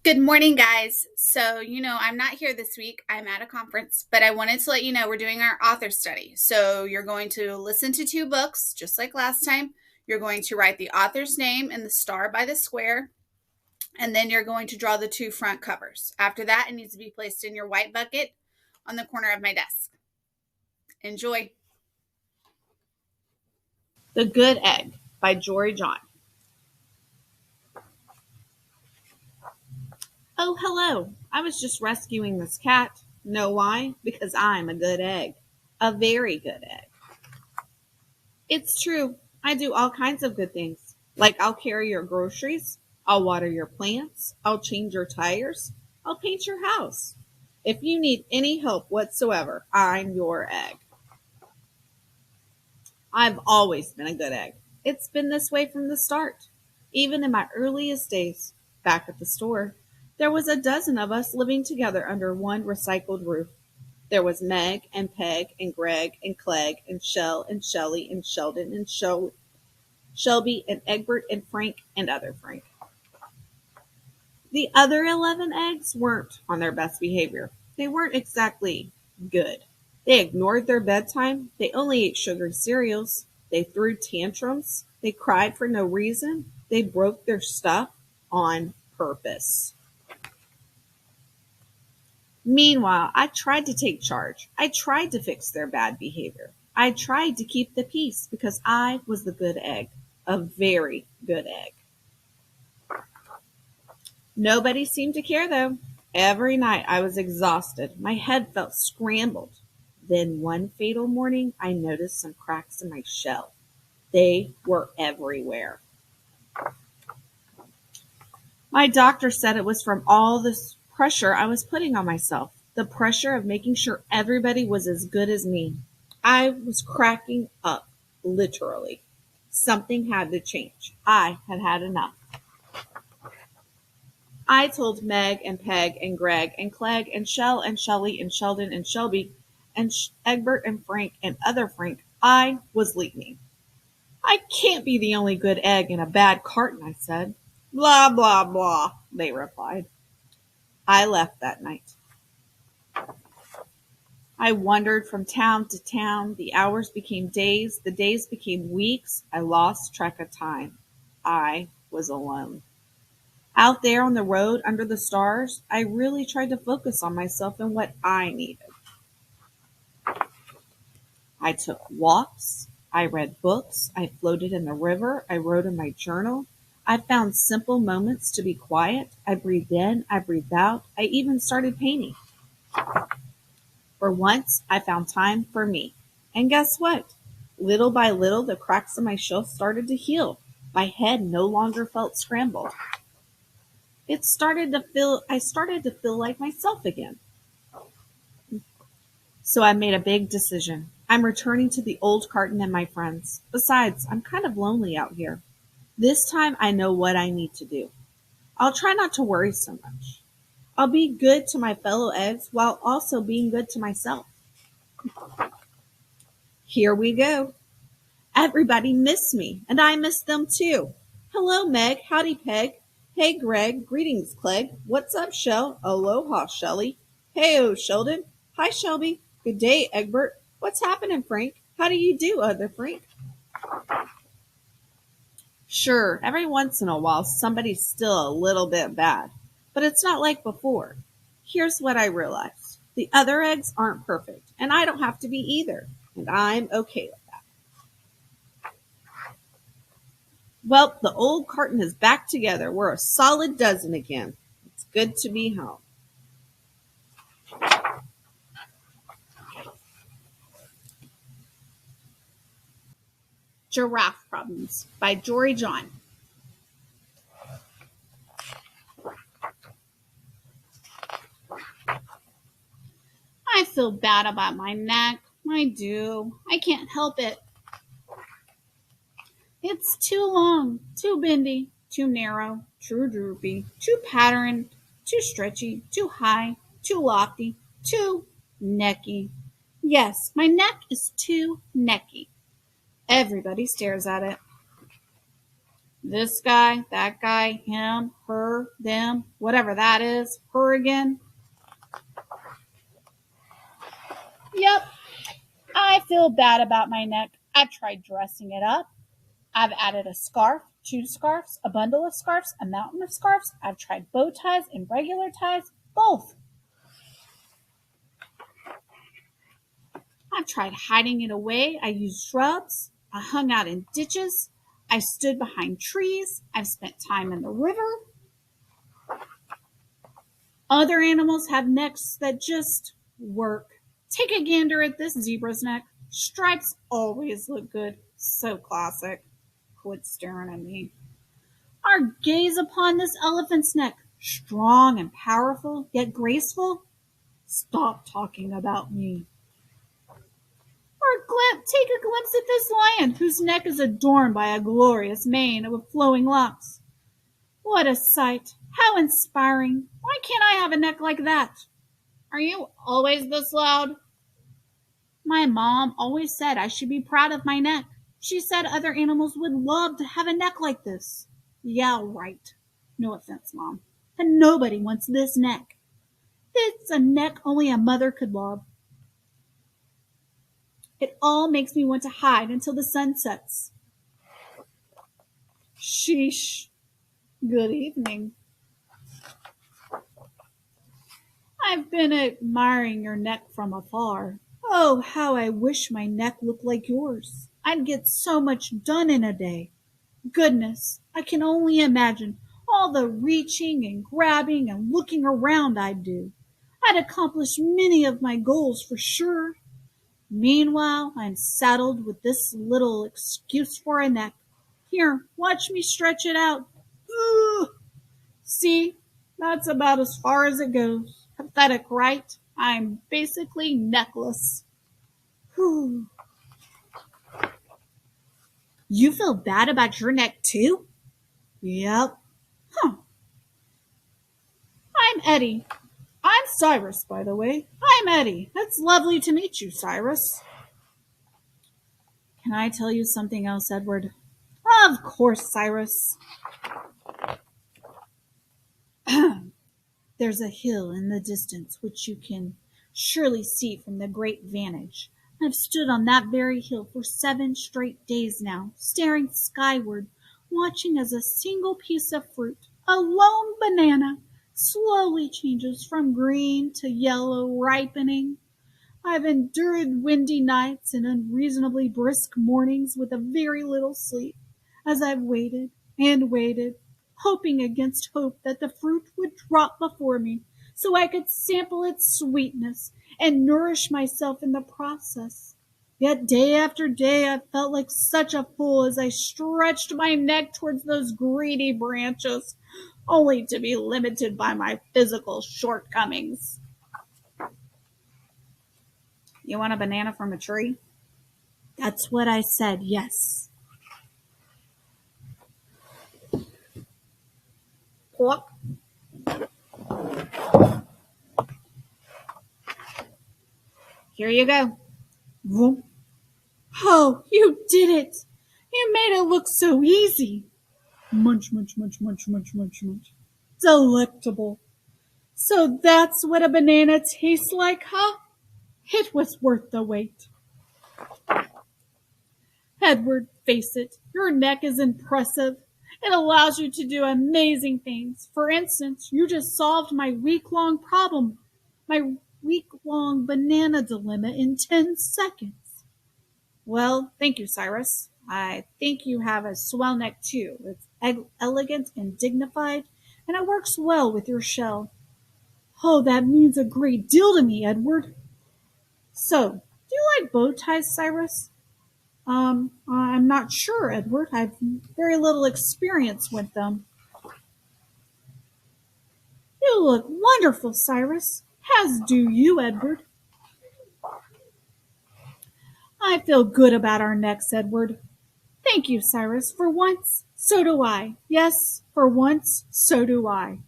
Good morning, guys. I'm not here this week. I'm at a conference, but I wanted to let you know we're doing our author study. So, you're going to listen to two books, just like last time. You're going to write the author's name and the star by the square, and then you're going to draw the two front covers. After that, it needs to be placed in your white bucket on the corner of my desk. Enjoy. The Good Egg by Jory John. Oh, hello. I was just rescuing this cat. Know why? Because I'm a good egg. A very good egg. It's true. I do all kinds of good things. Like I'll carry your groceries. I'll water your plants. I'll change your tires. I'll paint your house. If you need any help whatsoever, I'm your egg. I've always been a good egg. It's been this way from the start. Even in my earliest days, back at the store, there was a dozen of us living together under one recycled roof. There was Meg and Peg and Greg and Clegg and Shell and Shelley and Sheldon and Shelby and Egbert and Frank and other Frank. The other 11 eggs weren't on their best behavior. They weren't exactly good. They ignored their bedtime. They only ate sugary cereals. They threw tantrums. They cried for no reason. They broke their stuff on purpose. Meanwhile, I tried to take charge. I tried to fix their bad behavior. I tried to keep the peace because I was the good egg, a very good egg. Nobody seemed to care, though. Every night I was exhausted. My head felt scrambled. Then one fatal morning, I noticed some cracks in my shell. They were everywhere. My doctor said it was from all this pressure I was putting on myself, the pressure of making sure everybody was as good as me. I was cracking up, literally. Something had to change. I had had enough. I told Meg and Peg and Greg and Clegg and Shell and Shelley and Sheldon and Shelby and Egbert and Frank and other Frank I was leaving. I can't be the only good egg in a bad carton, I said. Blah, blah, blah, they replied. I left that night. I wandered from town to town. The hours became days. The days became weeks. I lost track of time. I was alone. Out there on the road under the stars, I really tried to focus on myself and what I needed. I took walks. I read books. I floated in the river. I wrote in my journal. I found simple moments to be quiet. I breathed in. I breathed out. I even started painting. For once, I found time for me. And guess what? Little by little, the cracks in my shell started to heal. My head no longer felt scrambled. I started to feel like myself again. So I made a big decision. I'm returning to the old carton and my friends. Besides, I'm kind of lonely out here. This time I know what I need to do. I'll try not to worry so much. I'll be good to my fellow eggs while also being good to myself. Here we go. Everybody missed me, and I missed them too. Hello, Meg. Howdy, Peg. Hey, Greg. Greetings, Clegg. What's up, Shell? Aloha, Shelly. Hey-o, Sheldon. Hi, Shelby. Good day, Egbert. What's happening, Frank? How do you do, other Frank? Sure, every once in a while somebody's still a little bit bad, but it's not like before. Here's what I realized. The other eggs aren't perfect, and I don't have to be either, and I'm okay with that. Well, the old carton is back together. We're a solid dozen again. It's good to be home. Giraffe Problems by Jory John. I feel bad about my neck. I do. I can't help it. It's too long, too bendy, too narrow, too droopy, too patterned, too stretchy, too high, too lofty, too necky. Yes, my neck is too necky. Everybody stares at it. This guy, that guy, him, her, them, whatever that is, her again. Yep, I feel bad about my neck. I've tried dressing it up. I've added a scarf, 2 scarves, a bundle of scarves, a mountain of scarves. I've tried bow ties and regular ties, both. I've tried hiding it away. I used shrubs. I hung out in ditches. I stood behind trees. I've spent time in the river. Other animals have necks that just work. Take a gander at this zebra's neck. Stripes always look good. So classic. Quit staring at me. Our gaze upon this elephant's neck. Strong and powerful, yet graceful. Stop talking about me. Take a glimpse at this lion, whose neck is adorned by a glorious mane with flowing locks. What a sight! How inspiring! Why can't I have a neck like that? Are you always this loud? My mom always said I should be proud of my neck. She said other animals would love to have a neck like this. Yeah, right. No offense, Mom. But nobody wants this neck. It's a neck only a mother could love. It all makes me want to hide until the sun sets. Sheesh. Good evening. I've been admiring your neck from afar. Oh, how I wish my neck looked like yours. I'd get so much done in a day. Goodness, I can only imagine all the reaching and grabbing and looking around I'd do. I'd accomplish many of my goals for sure. Meanwhile, I'm saddled with this little excuse for a neck. Here, watch me stretch it out. Ooh. See, that's about as far as it goes. Pathetic, right? I'm basically neckless. Whew. You feel bad about your neck too? Yep. Huh. I'm Eddie. I'm Cyrus, by the way. I'm Eddie. It's lovely to meet you, Cyrus. Can I tell you something else, Edward? Of course, Cyrus. There's a hill in the distance which you can surely see from the great vantage. I've stood on that very hill for 7 straight days now, staring skyward, watching as a single piece of fruit, a lone banana, slowly changes from green to yellow, ripening. I've endured windy nights and unreasonably brisk mornings with a very little sleep, as I've waited and waited, hoping against hope that the fruit would drop before me so I could sample its sweetness and nourish myself in the process. Yet day after day I felt like such a fool as I stretched my neck towards those greedy branches, only to be limited by my physical shortcomings. You want a banana from a tree? That's what I said, yes. Pluck. Here you go. Vroom. Oh, you did it! You made it look so easy. Munch, munch, munch, munch, munch, munch, munch. Delectable. So that's what a banana tastes like, huh? It was worth the wait. Edward, face it, your neck is impressive. It allows you to do amazing things. For instance, you just solved my week-long problem, my week-long banana dilemma in 10 seconds. Well, thank you, Cyrus. I think you have a swell neck too. It's elegant and dignified, and it works well with your shell. Oh, that means a great deal to me, Edward. So, do you like bow ties, Cyrus? I'm not sure, Edward. I've very little experience with them. You look wonderful, Cyrus, as do you, Edward. I feel good about our necks, Edward. Thank you, Cyrus. For once, so do I. Yes, for once, so do I.